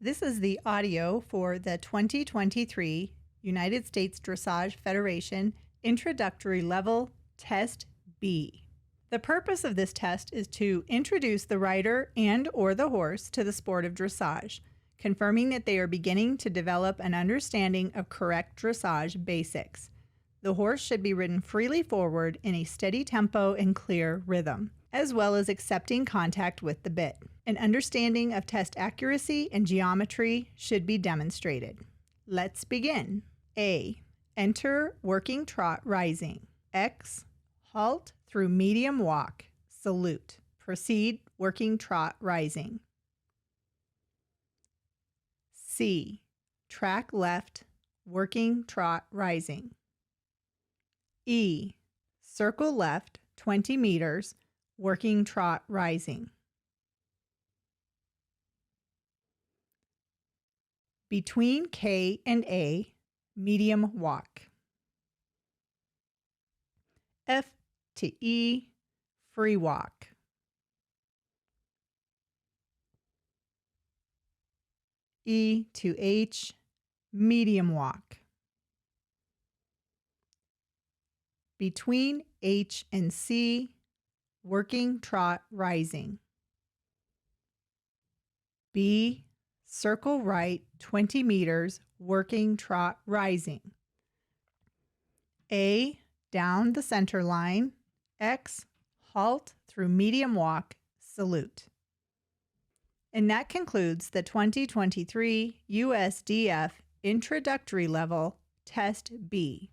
This is the audio for the 2023 United States Dressage Federation Introductory Level Test B. The purpose of this test is to introduce the rider and/or the horse to the sport of dressage, confirming that they are beginning to develop an understanding of correct dressage basics. The horse should be ridden freely forward in a steady tempo and clear rhythm, as well as accepting contact with the bit. An understanding of test accuracy and geometry should be demonstrated. Let's begin. A. Enter working trot rising. X. Halt through medium walk. Salute. Proceed working trot rising. C. Track left, working trot rising. E. Circle left, 20 meters, working trot rising. Between K and A, medium walk. F to E, free walk. E to H, medium walk. Between H and C, working trot rising. B, circle right 20 meters, working trot rising. A, down the center line. X, halt through medium walk, salute. And that concludes the 2023 USDF Introductory Level Test B.